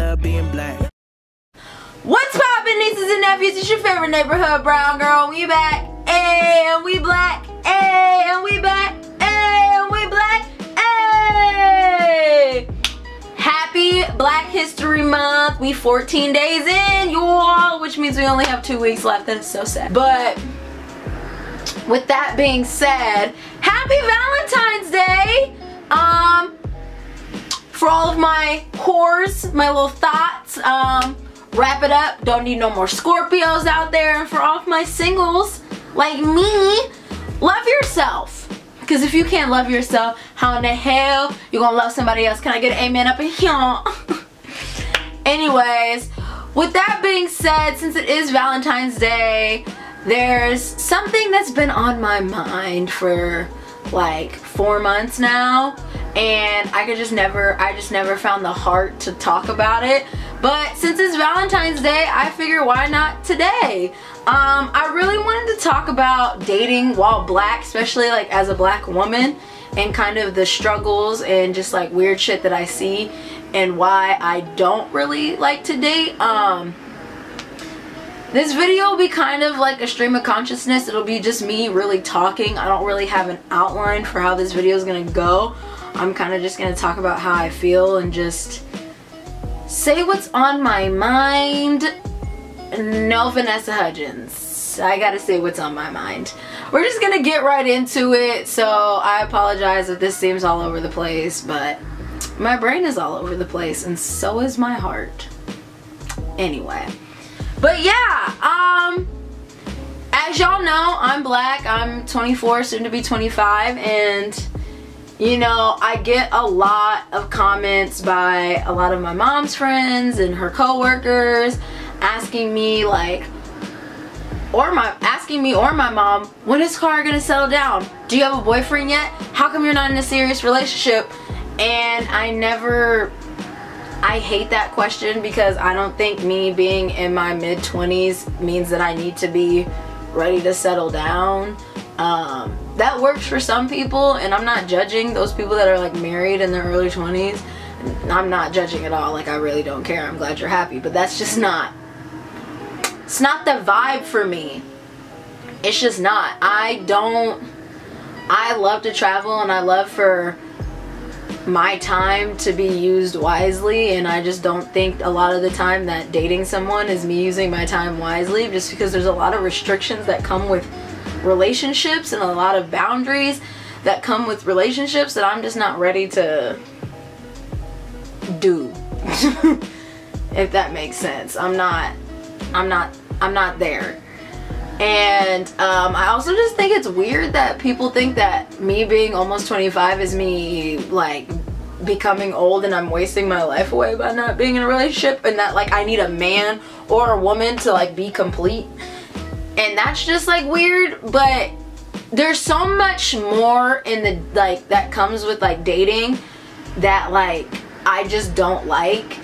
love being black. What's poppin', nieces and nephews? It's your favorite neighborhood brown girl. We back, and we black, and we back, and we black, hey! Happy Black History Month. We 14 days in, y'all, which means we only have 2 weeks left, and it's so sad. But with that being said, happy Valentine's Day. For all of my whores, my little thoughts, wrap it up. Don't need no more Scorpios out there. And for all of my singles like me, love yourself. Because if you can't love yourself, how in the hell you gonna love somebody else? Can I get an amen up in here? Anyways, with that being said, since it is Valentine's Day, there's something that's been on my mind for like 4 months now, and I just never found the heart to talk about it. But since it's Valentine's Day, I figure why not today? I really wanted to talk about dating while black, especially like as a black woman, and kind of the struggles and just like weird shit that I see and why I don't really like to date. This video will be kind of like a stream of consciousness. It'll be just me really talking. I don't really have an outline for how this video is gonna go. I'm kind of just gonna talk about how I feel and just say what's on my mind. No Vanessa Hudgens. I gotta say what's on my mind. We're just gonna get right into it, so I apologize if this seems all over the place, but my brain is all over the place and so is my heart. Anyway. But yeah, as y'all know, I'm black. I'm 24, soon to be 25, and you know, I get a lot of comments by a lot of my mom's friends and her coworkers asking me like, or my mom, when is Cara gonna settle down? Do you have a boyfriend yet? How come you're not in a serious relationship? And I hate that question because I don't think me being in my mid-20s means that I need to be ready to settle down. That works for some people, and I'm not judging those people that are like married in their early 20s. I'm not judging at all. Like, I really don't care. I'm glad you're happy, but that's just not, it's not the vibe for me. It's just not. I love to travel, and I love for my time to be used wisely, and I just don't think a lot of the time that dating someone is me using my time wisely, just because there's a lot of restrictions that come with relationships and a lot of boundaries that come with relationships that I'm just not ready to do. If that makes sense. I'm not there. And I also just think it's weird that people think that me being almost 25 is me like becoming old and I'm wasting my life away by not being in a relationship, and that like I need a man or a woman to like be complete. And that's just like weird, but there's so much more in the like that comes with like dating that like I just don't like.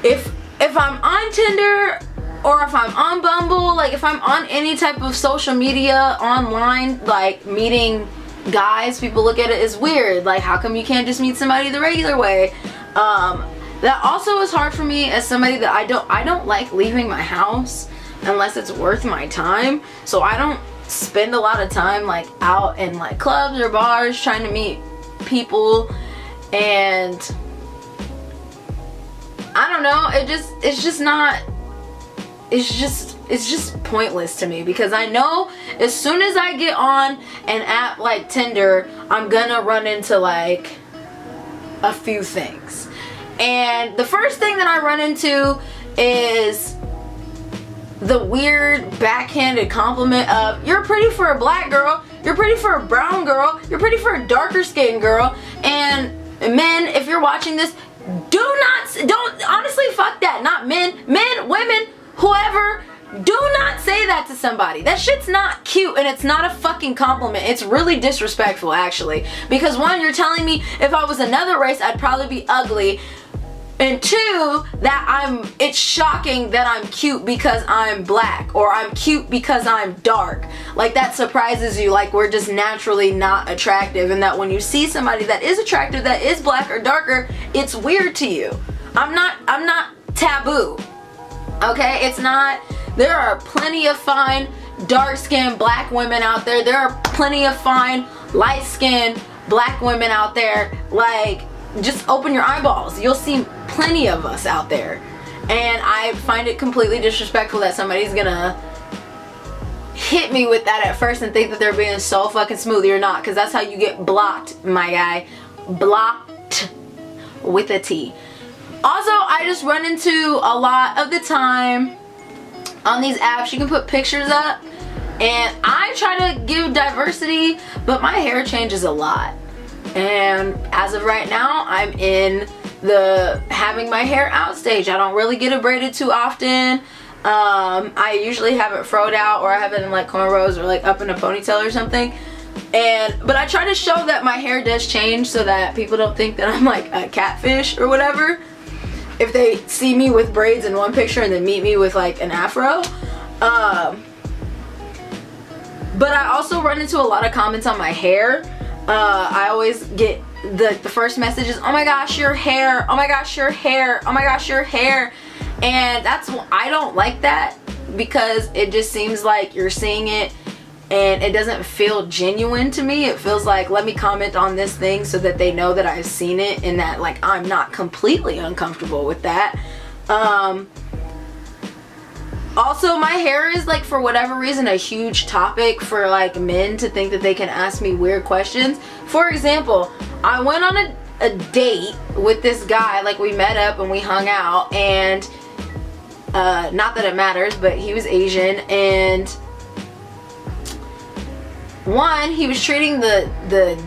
If I'm on Tinder, or if I'm on Bumble, like if I'm on any type of social media online, like meeting guys, people look at it as weird. Like, how come you can't just meet somebody the regular way? That also is hard for me as somebody that I don't like leaving my house unless it's worth my time. So I don't spend a lot of time like out in like clubs or bars trying to meet people, and I don't know, it's just pointless to me, because I know as soon as I get on an app like Tinder, I'm gonna run into like a few things. And the first thing that I run into is the weird backhanded compliment of, you're pretty for a black girl, you're pretty for a brown girl, you're pretty for a darker skinned girl. And men, if you're watching this, don't honestly, fuck that. Not men, women, whoever, do not say that to somebody. That shit's not cute, and it's not a fucking compliment. It's really disrespectful, actually. Because one, you're telling me if I was another race, I'd probably be ugly. And two, that it's shocking that I'm cute because I'm black, or I'm cute because I'm dark. Like, that surprises you, like we're just naturally not attractive, and that when you see somebody that is attractive, that is black or darker, it's weird to you. I'm not taboo. Okay? It's not. There are plenty of fine dark-skinned black women out there. There are plenty of fine light-skinned black women out there. Like, just open your eyeballs. You'll see plenty of us out there. And I find it completely disrespectful that somebody's gonna hit me with that at first and think that they're being so fucking smooth. You're not, because that's how you get blocked, my guy. Blocked with a T. Also, I just run into a lot of the time on these apps, you can put pictures up, and I try to give diversity, but my hair changes a lot. And as of right now, I'm in the having my hair out stage. I don't really get it braided too often. I usually have it froed out, or I have it in like cornrows or like up in a ponytail or something. But I try to show that my hair does change so that people don't think that I'm like a catfish or whatever. If they see me with braids in one picture and then meet me with like an afro. But I also run into a lot of comments on my hair. I always get the first message is, oh my gosh, your hair, oh my gosh, your hair, oh my gosh, your hair. And I don't like that, because it just seems like you're seeing it and it doesn't feel genuine to me. It feels like, let me comment on this thing so that they know that I've seen it and that like I'm not completely uncomfortable with that. Also, my hair is like, for whatever reason, a huge topic for like men to think that they can ask me weird questions. For example, I went on a date with this guy. Like, we met up and we hung out, and not that it matters, but he was Asian, and one, he was treating the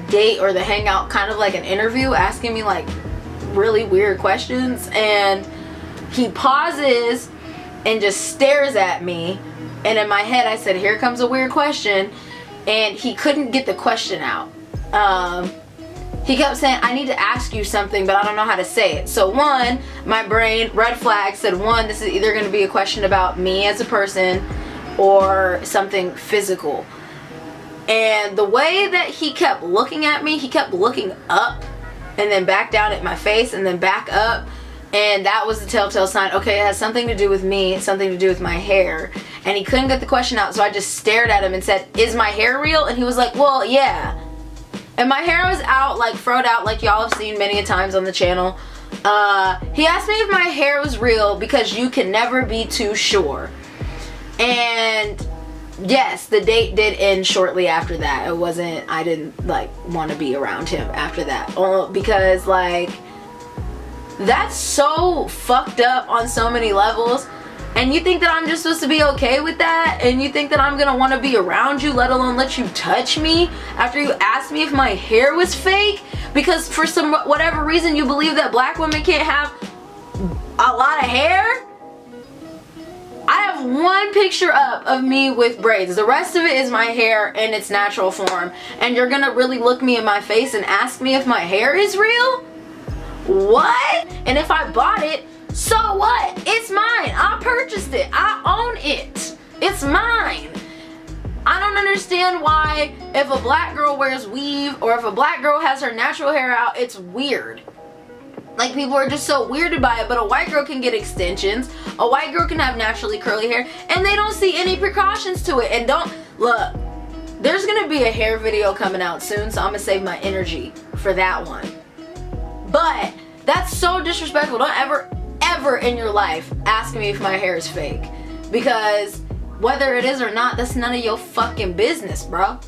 date or the hangout kind of like an interview, asking me like really weird questions, and he pauses and just stares at me, and in my head I said, here comes a weird question, and he couldn't get the question out. He kept saying, I need to ask you something, but I don't know how to say it. So one, my brain, red flag, said, one, this is either going to be a question about me as a person or something physical. And the way that he kept looking at me, he kept looking up and then back down at my face and then back up. And that was the telltale sign. Okay, it has something to do with me, something to do with my hair. And he couldn't get the question out, so I just stared at him and said, is my hair real? And he was like, well, yeah. And my hair was out, like froed out, like y'all have seen many a times on the channel. He asked me if my hair was real because you can never be too sure. And yes, the date did end shortly after that. It wasn't, I didn't like want to be around him after that. Because like, that's so fucked up on so many levels. And you think that I'm just supposed to be okay with that? And you think that I'm gonna want to be around you, let alone let you touch me after you asked me if my hair was fake? Because for some whatever reason you believe that black women can't have a lot of hair? I have one picture up of me with braids. The rest of it is my hair in its natural form. And you're gonna really look me in my face and ask me if my hair is real? What? And if I bought it, so what? It's mine. I purchased it. I own it. It's mine. I don't understand why if a black girl wears weave or if a black girl has her natural hair out, it's weird. Like, people are just so weirded by it. But a white girl can get extensions. A white girl can have naturally curly hair, and they don't see any precautions to it. And don't look. There's gonna be a hair video coming out soon, so I'm gonna save my energy for that one. But that's so disrespectful. Don't ever in your life ask me if my hair is fake, because whether it is or not, that's none of your fucking business, bro.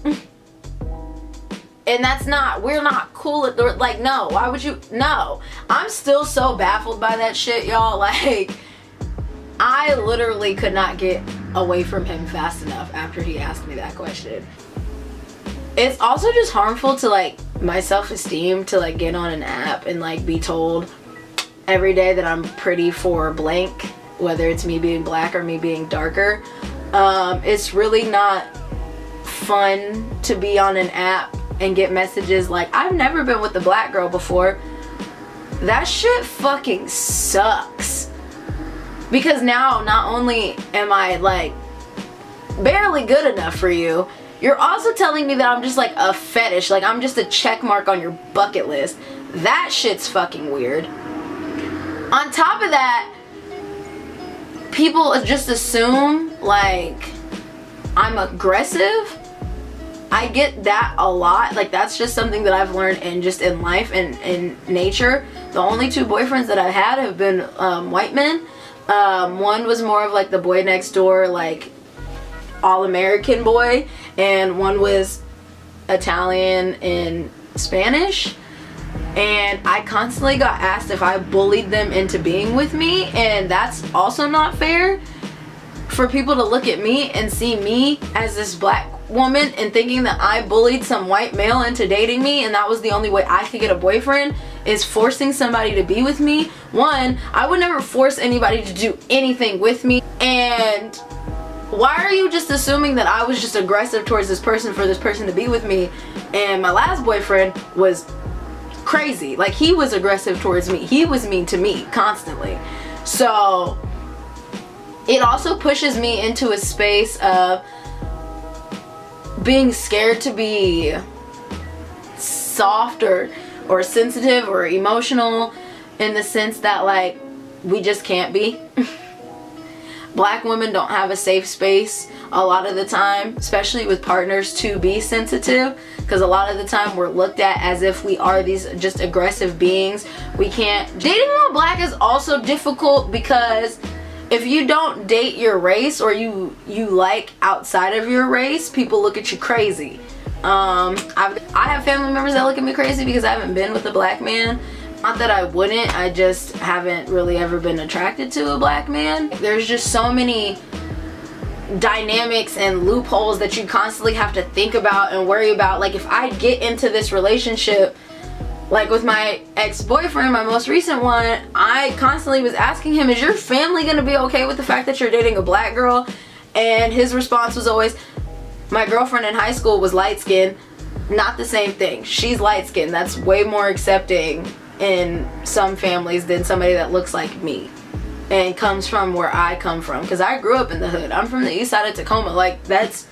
And that's not, we're not cool at the, like, no, why would you, no. I'm still so baffled by that shit, y'all. Like, I literally could not get away from him fast enough after he asked me that question. It's also just harmful to like my self-esteem to like get on an app and like be told every day that I'm pretty for blank, whether it's me being black or me being darker. It's really not fun to be on an app and get messages like, I've never been with a black girl before. That shit fucking sucks. Because now not only am I like barely good enough for you, you're also telling me that I'm just like a fetish, like I'm just a check mark on your bucket list. That shit's fucking weird. On top of that, people just assume like I'm aggressive. I get that a lot. Like, that's just something that I've learned in life and in nature. The only 2 boyfriends that I've had have been white men. One was more of like the boy next door, like all-American boy, and one was Italian and Spanish. And I constantly got asked if I bullied them into being with me, and that's also not fair for people to look at me and see me as this black woman and thinking that I bullied some white male into dating me, and that was the only way I could get a boyfriend, is forcing somebody to be with me. One, I would never force anybody to do anything with me, and why are you just assuming that I was just aggressive towards this person for this person to be with me? And my last boyfriend was crazy. Like, he was aggressive towards me. He was mean to me constantly. So it also pushes me into a space of being scared to be soft or sensitive or emotional, in the sense that, like, we just can't be. Black women don't have a safe space a lot of the time, especially with partners, to be sensitive, because a lot of the time we're looked at as if we are these just aggressive beings. We can't. Dating while black is also difficult, because if you don't date your race, or you like outside of your race, people look at you crazy. I have family members that look at me crazy because I haven't been with a black man. Not that I wouldn't, I just haven't really ever been attracted to a black man. There's just so many dynamics and loopholes that you constantly have to think about and worry about. Like, if I get into this relationship, like with my ex-boyfriend, my most recent one, I constantly was asking him, is your family gonna be okay with the fact that you're dating a black girl? And his response was always, my girlfriend in high school was light-skinned. Not the same thing. She's light-skinned. That's way more accepting in some families than somebody that looks like me and comes from where I come from, because I grew up in the hood. I'm from the east side of Tacoma. Like, that's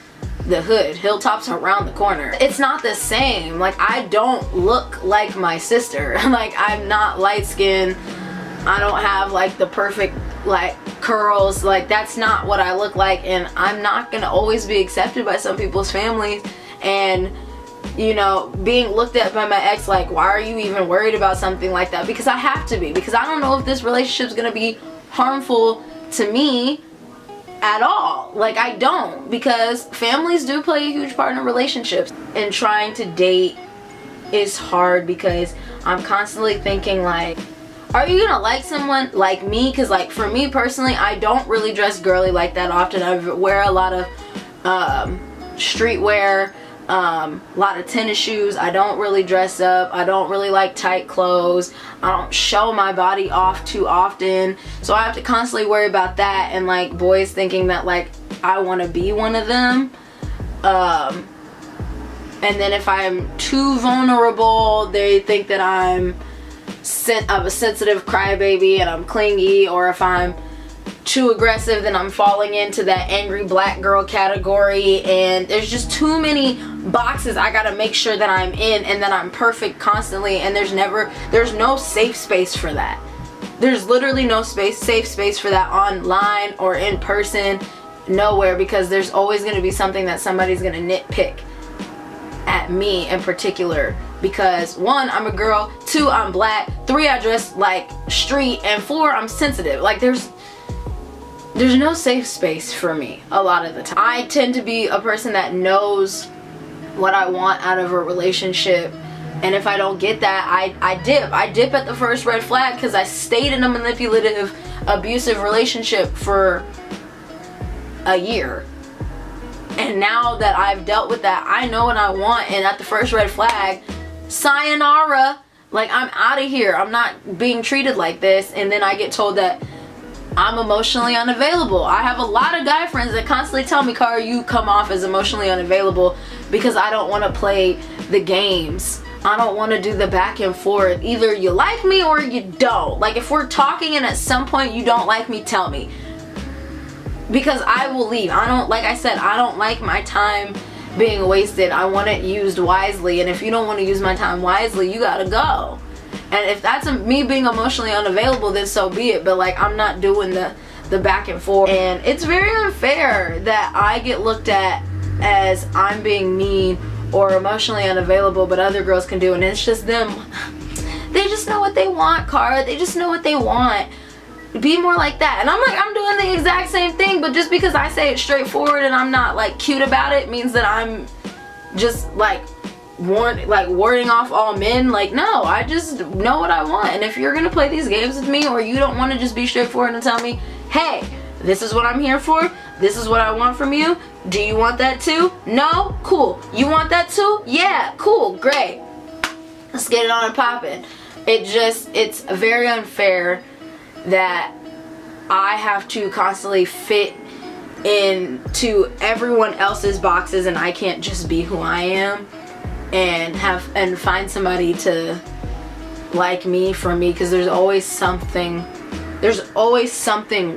the hood. Hilltop's around the corner. It's not the same. Like, I don't look like my sister. Like, I'm not light-skinned. I don't have like the perfect like curls. Like, that's not what I look like, and I'm not gonna always be accepted by some people's families. And you know, being looked at by my ex like, why are you even worried about something like that? Because I have to be, because I don't know if this relationship is gonna be harmful to me at all. Like, I don't, because families do play a huge part in relationships. And trying to date is hard, because I'm constantly thinking like, are you gonna like someone like me? Because like, for me personally, I don't really dress girly like that often. I wear a lot of streetwear, a lot of tennis shoes. I don't really dress up. I don't really like tight clothes. I don't show my body off too often, so I have to constantly worry about that, and like boys thinking that like I want to be one of them. And then if I'm too vulnerable, they think that I'm a sensitive crybaby and I'm clingy, or if I'm too aggressive, then I'm falling into that angry black girl category. And there's just too many boxes I gotta make sure that I'm in, and that I'm perfect constantly, and there's no safe space for that. There's literally no safe space for that online or in person, nowhere, because there's always gonna be something that somebody's gonna nitpick at me in particular, because 1, I'm a girl, 2, I'm black, 3, I dress like street, and 4, I'm sensitive. Like, there's no safe space for me a lot of the time. I tend to be a person that knows what I want out of a relationship, and if I don't get that, I dip at the first red flag, because I stayed in a manipulative, abusive relationship for a year. And now that I've dealt with that, I know what I want, and at the first red flag, sayonara. Like, I'm out of here. I'm not being treated like this. And then I get told that I'm emotionally unavailable. I have a lot of guy friends that constantly tell me, Cara, you come off as emotionally unavailable, because I don't want to play the games. I don't want to do the back and forth. Either you like me or you don't. Like, if we're talking and at some point you don't like me, tell me, because I will leave. I don't, like I said, I don't like my time being wasted. I want it used wisely, and if you don't want to use my time wisely, you gotta go. And if that's me being emotionally unavailable, then so be it. But like, I'm not doing the back and forth. And it's very unfair that I get looked at as I'm being mean or emotionally unavailable, but other girls can do, and it's just them. They just know what they want, Cara. They just know what they want. Be more like that. And I'm like, I'm doing the exact same thing, but just because I say it straightforward and I'm not like cute about it means that I'm just like warding off all men. Like, no, I just know what I want. And if you're gonna play these games with me, or you don't want to just be straightforward and tell me, hey, this is what I'm here for, this is what I want from you, do you want that too? No? Cool. You want that too? Yeah, cool, great. Let's get it on and poppin'. It's very unfair that I have to constantly fit into everyone else's boxes and I can't just be who I am and find somebody to like me for me, because there's always something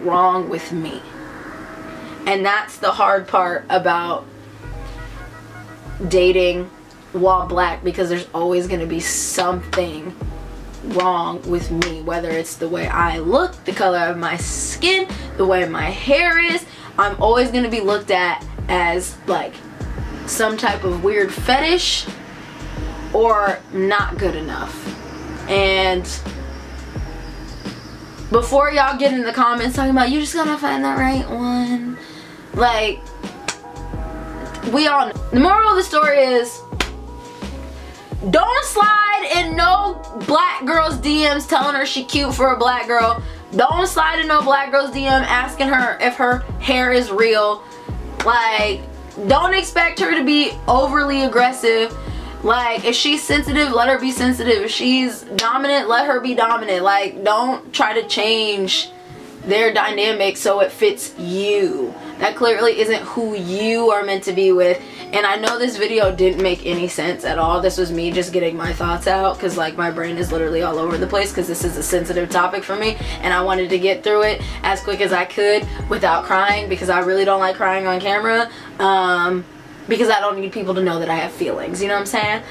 wrong with me. And that's the hard part about dating while black, because there's always going to be something wrong with me, whether it's the way I look, the color of my skin, the way my hair is. I'm always going to be looked at as like some type of weird fetish or not good enough. And before y'all get in the comments talking about you just gotta find the right one, like, we all know. The moral of the story is, don't slide in no black girl's DMs telling her she cute for a black girl. Don't slide in no black girl's DM asking her if her hair is real. Like, don't expect her to be overly aggressive. Like, if she's sensitive, let her be sensitive. If she's dominant, let her be dominant. Like, don't try to change their dynamic so it fits you. That clearly isn't who you are meant to be with. And I know this video didn't make any sense at all. This was me just getting my thoughts out, because like my brain is literally all over the place, because this is a sensitive topic for me and I wanted to get through it as quick as I could without crying, because I really don't like crying on camera. Because I don't need people to know that I have feelings, you know what I'm saying?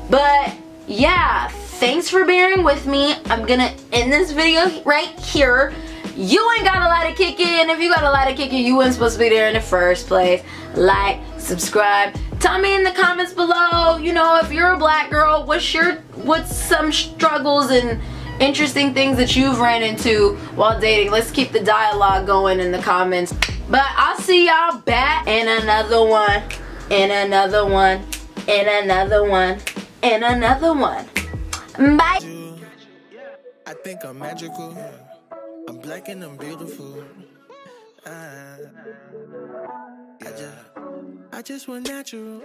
But yeah, thanks for bearing with me. I'm gonna end this video right here. You ain't got a lot of kick in. If you got a lot of kick in, you weren't supposed to be there in the first place. Like, subscribe. Tell me in the comments below, you know, if you're a black girl, what's some struggles and interesting things that you've ran into while dating. Let's keep the dialogue going in the comments. But I'll see y'all back in another one, in another one, in another one, in another one. Bye. I think I'm magical. I'm black and I'm beautiful. I just went natural.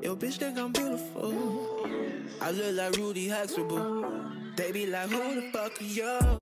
Yo, bitch think I'm beautiful. I look like Rudy Huxtable. They be like, who the fuck are you?